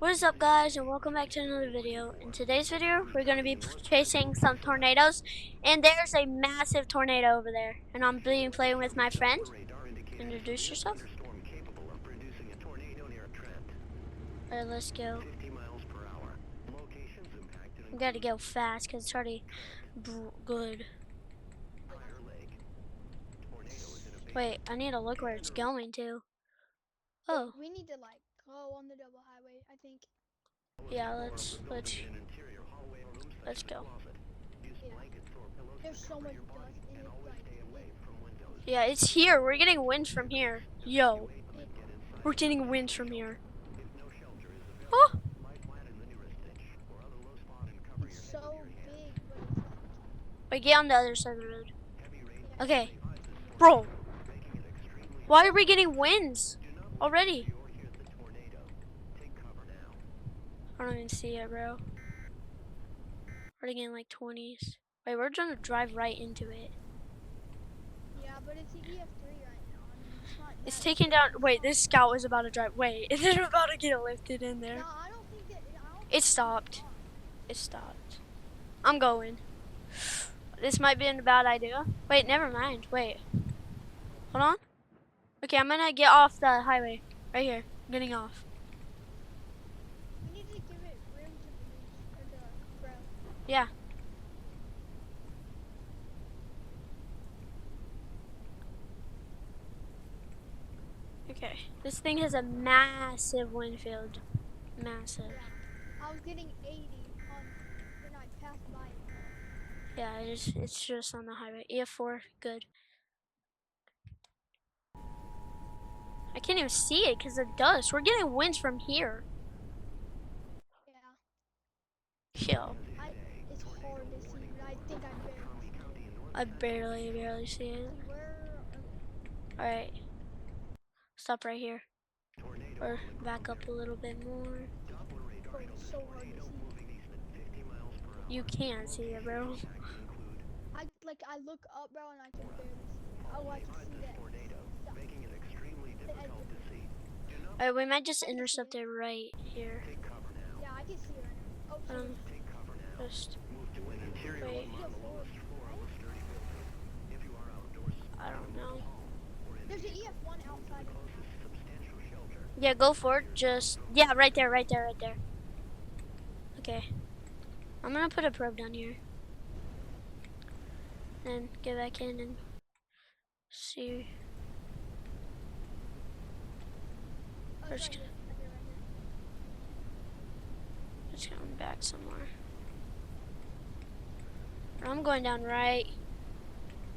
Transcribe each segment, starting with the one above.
What is up, guys, and welcome back to another video. In today's video, we're going to be chasing some tornadoes, and there's a massive tornado over there, and I'm playing with my friend. Introduce yourself. Alright, let's go. We gotta go fast, because it's already good. Wait, I need to look where it's going to. Oh. We need to go on the double highway, I think. Yeah, let's go. Yeah. There's so much dust in it, Yeah, it's here. We're getting wind from here. Yo. We're getting wind from here. Oh. it's so big, but it's Wait, get on the other side of the road. Okay. Bro. Why are we getting winds already? I don't even see it, bro. We're getting like 20s. Wait, we're trying to drive right into it. yeah, but it's an EF3 right now. I mean, it's not. It's That taking down. Wait, this scout was about to drive. Wait, is it about to get lifted in there? No, I don't think that. It stopped. It stopped. I'm going. This might be a bad idea. Wait, never mind. Wait. Hold on. Okay, I'm gonna get off the highway. Right here. I'm getting off. We need to give it room to breathe or to grow. Yeah. Okay. This thing has a massive wind field. Massive. Yeah. I was getting 80 on when I passed by it. Yeah, it's just on the highway. EF4, good. I can't even see it because of dust. We're getting winds from here. Yeah. Yo. It's hard to see, but I think I barely see it. Where? Alright. Stop right here. Or back up a little bit more. Oh, it's so hard to see. You can't see it, bro. I look up, bro, and I can barely see. Oh, I can see that. Alright, we might just intercept it right here. Yeah, I can see it right now. Oh, Just wait. I don't know. There's an EF1 outside. Yeah, go for it. Just yeah, right there. Okay. I'm gonna put a probe down here. Then get back in and see. We're just going back somewhere. I'm going down right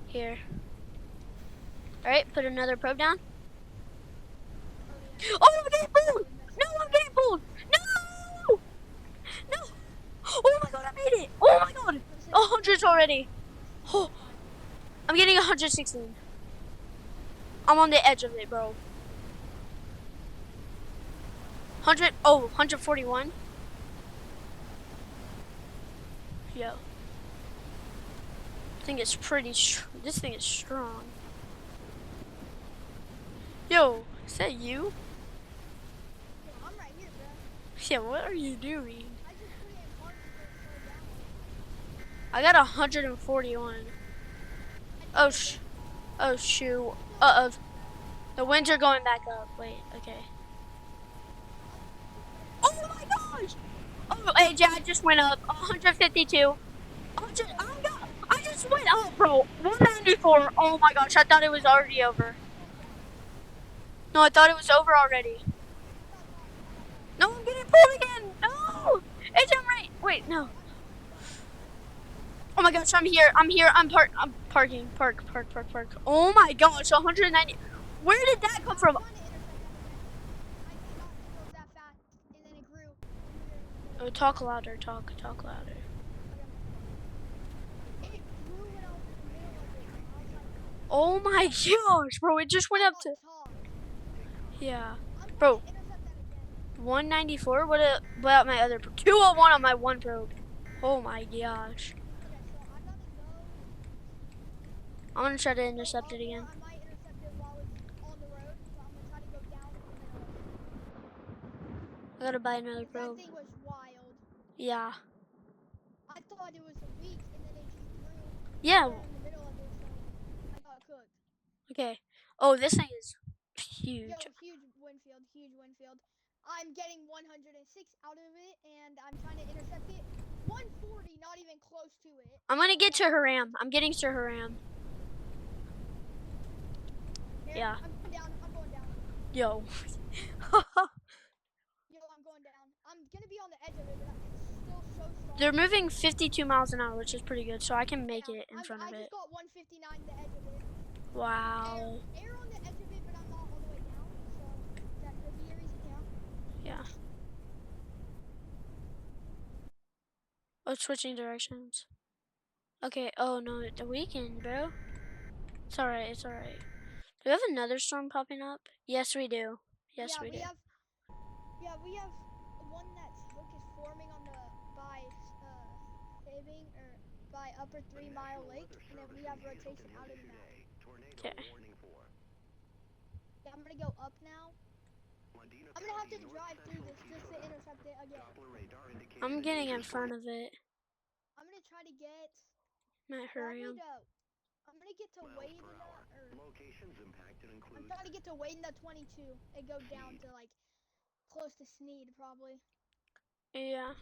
here. Alright, put another probe down. Oh, I'm getting pulled! No, I'm getting pulled! No! No! Oh my god, I made it! Oh my god! 100s already! Oh, I'm getting 116. I'm on the edge of it, bro. 141. Yo. I think it's pretty this thing is strong. Yo, is that you? I'm right here, bro. Yeah, what are you doing? I just put it in park and slow down. I got 141. Oh shoot. Uh-oh. The winds are going back up. Wait, okay. Oh my gosh! Oh, AJ, I just went up 152. I just went up, bro. 194. Oh my gosh, I thought it was already over. No, I thought it was over already. No, I'm getting pulled again. No! AJ, I'm right. Wait, no. Oh my gosh, I'm here. I'm parking. Park. Oh my gosh, 190. Where did that come from? Oh, talk louder. Talk louder. Oh my gosh, bro, it just went up to. Yeah. Bro. 194? What about my other probe? 201 on my one probe. Oh my gosh. I'm gonna try to intercept it again. gotta buy another That probe. thing was wild. Yeah. I thought it was a week, and then it just grew Yeah. right in the middle of it, so I got cooked. Okay. Oh, this thing is Yo, huge. huge Winfield, huge Winfield. I'm getting 106 out of it, and I'm trying to intercept it. 140, not even close to it. I'm gonna get to Haram. I'm getting to Haram. Here, Yeah. I'm going down. I'm going down. Yo. Yo, I'm going down. I'm gonna be on the edge of it, but it's still so strong. They're moving 52 miles an hour, which is pretty good, so I can make it in front of I it. just got 159 the edge of it. Wow. Air on the edge of it, but I'm not all the way down, so that could be a reason, yeah. Yeah. Oh, switching directions. Okay. Oh no, the weekend, bro. It's alright. It's alright. Do we have another storm popping up? Yes, we do. Yes, Yeah, we do. we have one that's hook is forming on the by saving or by upper 3 Mile Lake, and then we have rotation out of the map. Okay. Yeah, I'm gonna go up now. I'm gonna have to drive through this just to intercept it again. I'm getting in front of it. I'm gonna try to get Matt, hurry up. I'm gonna get to Wade in the I'm trying to get to Wade in the 22 and go down to like close to Sneed probably. Yeah.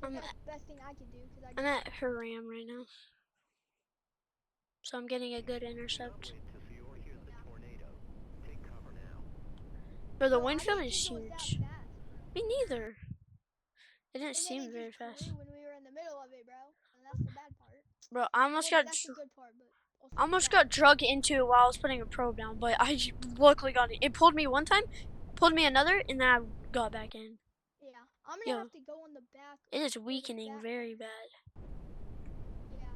That's the best thing I can do because I'm at Haram right now. So I'm getting a good intercept. Bro, the wind field is huge. Me neither. It didn't seem very fast. When we were in the middle of it, bro. And that's the bad part. Bro, I almost got that's the good part, but I almost got drug into it while I was putting a probe down, but I luckily got it. It pulled me one time, pulled me another, and then I got back in. Yeah, I'm gonna have to go on the back. It is weakening very bad. Yeah.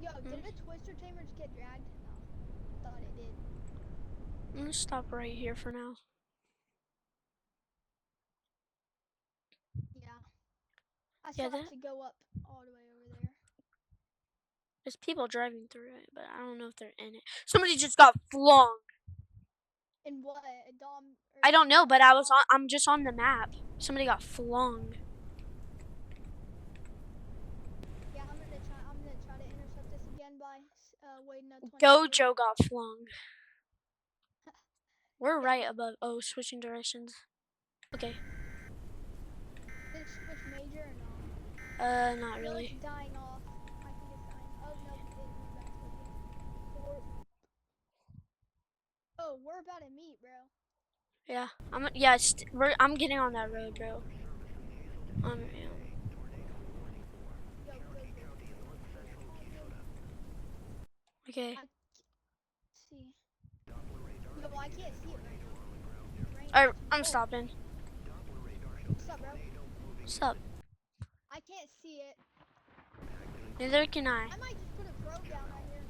Yo, did the twister chambers get dragged? No, thought it did. I'm gonna stop right here for now. Yeah. I still have to go up all the way over there. There's people driving through it, but I don't know if they're in it. Somebody just got flung. In what? A Dom? I don't know, but I'm just on the map. Somebody got flung. Yeah, I'm gonna try to intercept this again by waiting at 20. Gojo got flung. We're right above. Oh, switching directions. Okay. Did it switch major or no? Not really. It's dying off. I think it's dying. Oh no, it went back to again. Oh, we're about to meet, bro. Yeah, I'm getting on that road, bro. Yeah. Okay. See. No, I can't see it right now. Alright, I'm stopping. What's up, bro? What's up? I can't see it. Neither can I. I might just put a probe down right here.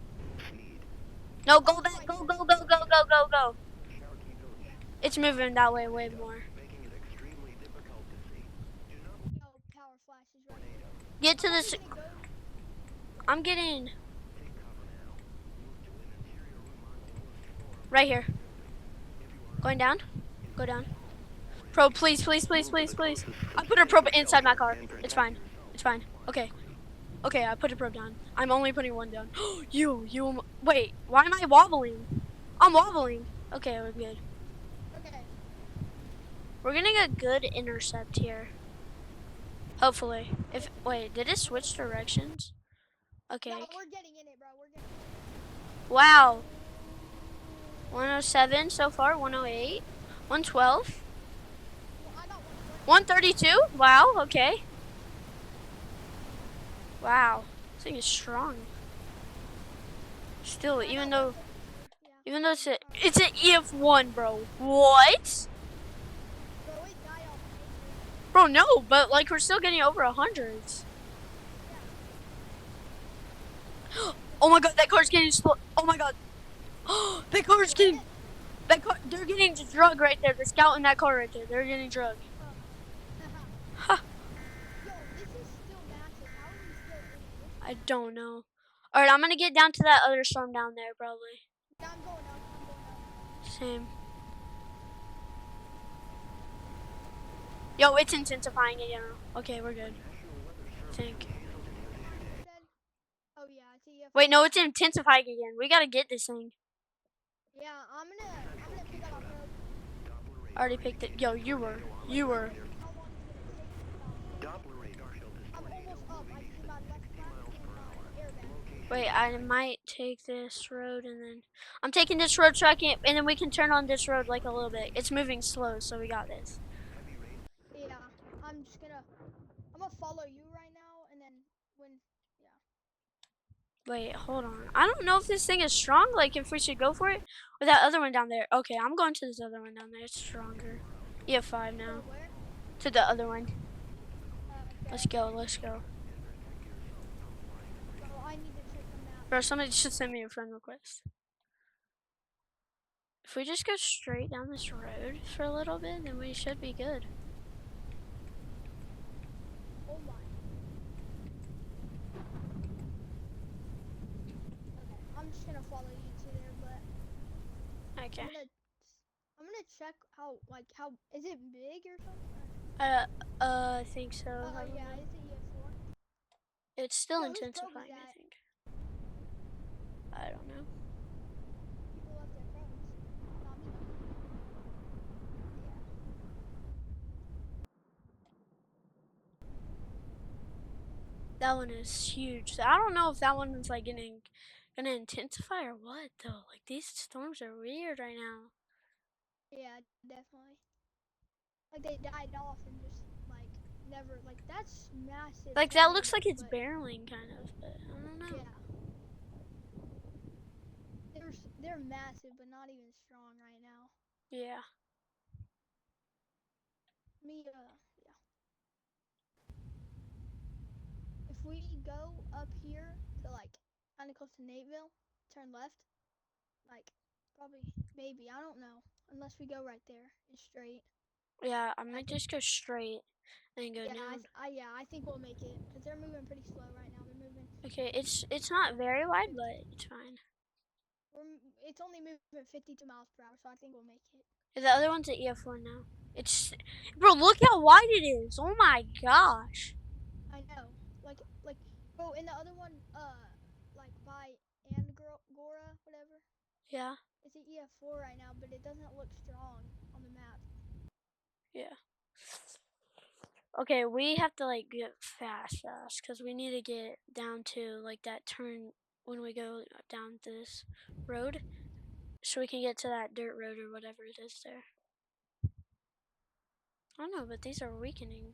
No, go back. Go. It's moving that way way more. Yo, power flashes right here. Get to this. I'm getting. Right here. Going down. Go down. Probe, please. I put a probe inside my car. It's fine. Okay, I put a probe down. I'm only putting one down. you. Wait, why am I wobbling? I'm wobbling. Okay, we're good. Okay. We're getting a good intercept here. Hopefully. Wait, did it switch directions? Okay. No, we're getting in it, bro. Wow. 107 so far, 108, 112, 132. Wow, okay. Wow, this thing is strong. Still, even though it's an EF1, bro. What? Bro, no, but like we're still getting over 100s. Oh my god, that car's getting slow. Oh my god. They're getting drugged right there. They're scouting that car right there. They're getting drugged. Ha. I don't know. Alright, I'm gonna get down to that other storm down there, probably. Yeah, I'm going up. Same. Yo, it's intensifying again. Okay, we're good. I think. Said, oh yeah, I see you. Wait, no, it's intensifying again. We gotta get this thing. Yeah, I'm gonna pick that up. Already picked it. Yo, you were. How long is it gonna take? I'm almost up. I see my left flank and my airbag. Wait, I might take this road and then I'm taking this road so I can, and then we can turn on this road like a little bit. It's moving slow, so we got this. Yeah, I'm gonna follow you right now, and then when, yeah. Wait, hold on. I don't know if this thing is strong, like if we should go for it, or that other one down there. Okay, I'm going to this other one down there. It's stronger. EF5 now. Where? To the other one. Okay. Let's go, let's go. Bro, I need to check the map. Bro, somebody should send me a friend request. If we just go straight down this road for a little bit, then we should be good. Oh my. Okay, I'm just gonna follow you to there, but Okay. I'm gonna check how is it big or something? I think so. Oh yeah, is it EF4? It's still Yo, whose probe is intensifying, I that? think. I don't know. People left their probes. Not me. That one is huge. I don't know if that one is like gonna intensify or what though. Like these storms are weird right now. Yeah, definitely. Like they died off and just like never like that's massive. Like that tornado, looks like it's but, barreling kind of, but I don't know. Yeah. They're massive, but not even strong right now. Yeah. Yeah. If we go up here to like kind of close to Nateville, turn left, like probably maybe I don't know unless we go right there and straight. Yeah, I might just go straight and go down. I think we'll make it because they're moving pretty slow right now. They're moving. Okay, it's not very wide, but it's fine. It's only moving 52 miles per hour, so I think we'll make it. The other one's at EF1 now. It's, bro, look how wide it is. Oh my gosh. I know. Like, bro, in the other one, like by Angora, whatever. Yeah. It's at EF4 right now, but it doesn't look strong on the map. Yeah. Okay, we have to like get fast, because we need to get down to like that turn when we go down this road, so we can get to that dirt road or whatever it is there. I don't know, but these are weakening.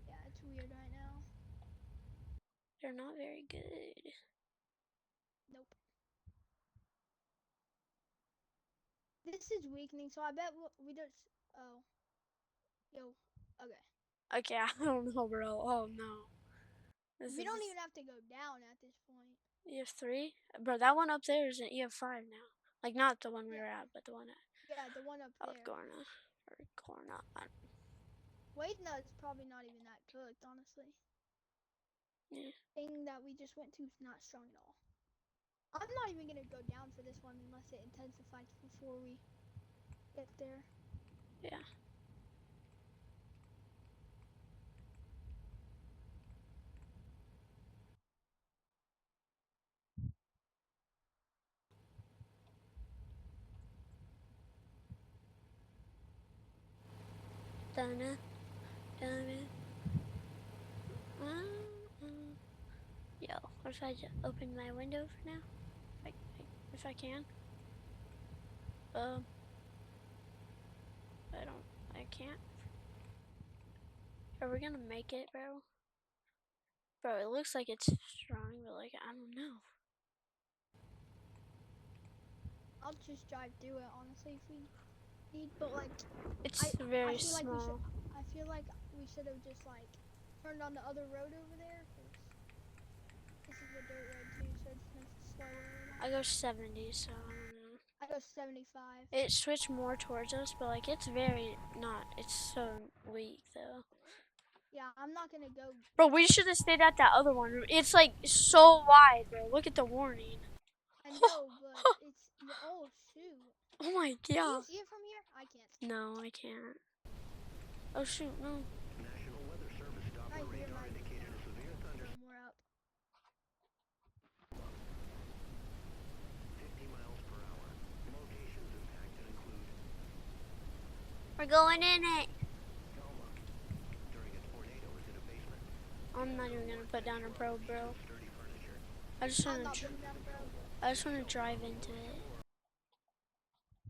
Yeah, it's weird right now. They're not very good. Nope. This is weakening, so I bet we just. Oh. Yo. Okay. Okay, I don't know, bro. Oh no. We don't even have to go down at this point. EF3? Bro, that one up there is an EF5 now. Like, not the one we were at, but the one at. Yeah, the one up there. Gorna. Or Corna. Waidna is probably not even that cooked, honestly. Yeah. Thing that we just went to is not strong at all. I'm not even gonna go down for this one unless it intensifies before we get there. Yeah. Dun-dun. Dun-dun. Yo, what if I just open my window for now? If I can. I can't. Are we gonna make it, bro? Bro, it looks like it's strong, but like, I don't know. I'll just drive through it, honestly, if we need, but like, it's very small. I feel like we should have just like turned on the other road over there, cause this is the dirt road too, so it's nice and slower. I go 70, so I don't know. I go 75. It switched more towards us, but like it's very not. It's so weak though. Yeah, I'm not gonna go. Bro, we should have stayed at that other one. It's like so wide, bro. Look at the warning. I know, but it's oh shoot. Oh my Can you god. see it from here? I can't. See No, I can't. Oh shoot, no. National Weather Service it. Doppler Right here, radar right indicated a severe thunderstorm We're up. 50 miles per hour. Locations impacted include We're going in it. Selma. During a tornado is in a basement. I'm not even gonna put down a probe, bro. Sturdy furniture. I just I'm wanna not putting down, bro. drive into it.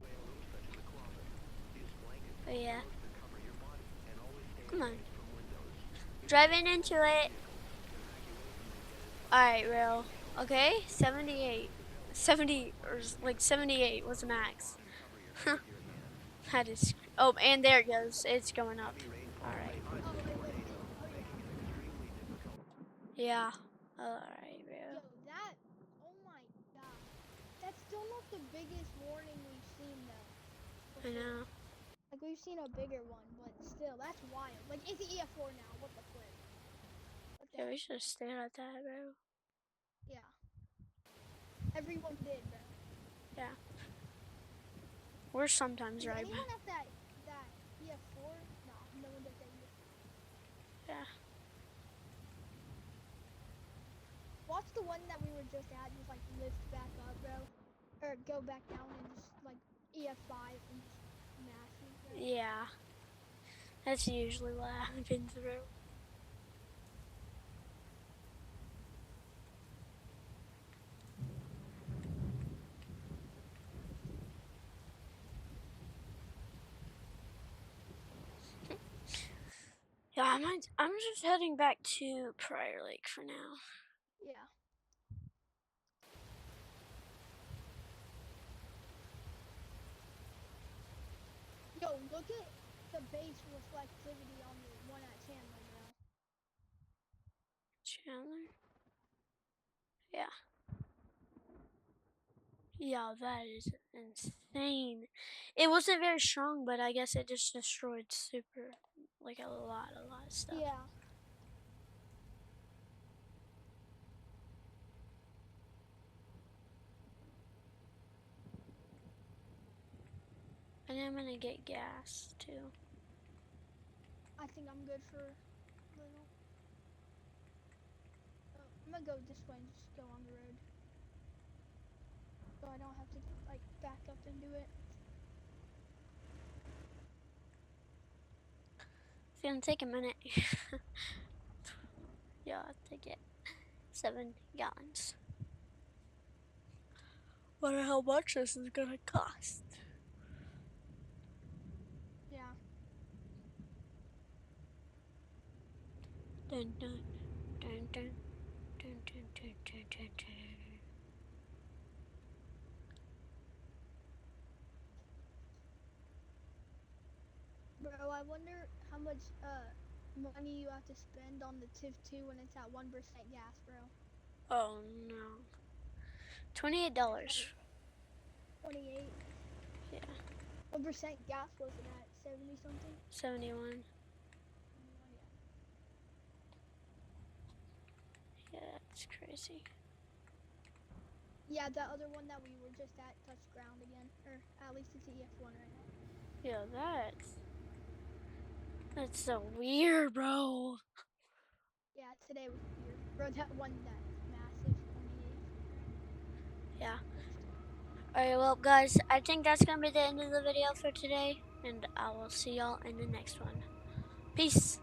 Whale rooms such as a closet. Use blankets But yeah. to cover your body and always stay Come on. away from windows. Driving into it. Alright, real. Okay, 78. 70, or like 78 was the max. That is. Oh, and there it goes. It's going up. Alright. Oh wait. Yeah. Alright, Yo, real. that. Oh my god. That's still not the biggest warning we've seen though. I know. Like we've seen a bigger one, but still, that's wild. Like it's the EF4 now. What the flip? What the Yeah, we should have stayed at that, bro. Yeah. Everyone did, bro. We're sometimes Is right. anyone at that EF4? No one does that EF4. Yeah. Watch the one that we were just at, just like lift back up, bro. Or go back down and just like EF5 and just massive, bro. Yeah. That's usually what happens, bro. Yeah, I'm just heading back to Prior Lake for now. Yeah. Yo, look at the base reflectivity on the one at Chandler, bro. Chandler? Yeah. Yeah, that is insane. It wasn't very strong, but I guess it just destroyed super, like a lot of stuff. Yeah. And I'm gonna get gas too. I think I'm good for little. Oh, I'm gonna go this way and just go on the road. So I don't have to like back up and do it. It's gonna take a minute. Yeah, to get 7 gallons. Wonder how much this is gonna cost. Yeah. Dun dun dun dun dun dun dun dun dun dun. Bro, I wonder how much money you have to spend on the TIF 2 when it's at 1% gas, bro. Oh no. $28. 28. Yeah. What percent gas was it at? 70 something? 71. Oh, Yeah, that's crazy. yeah, that other one that we were just at touched ground again. Or at least it's EF1 right now. Yo, that's so weird, bro. Yeah, today was weird. Bro, that one that's massive 28. Yeah. Alright, well, guys, I think that's gonna be the end of the video for today, and I will see y'all in the next one. Peace.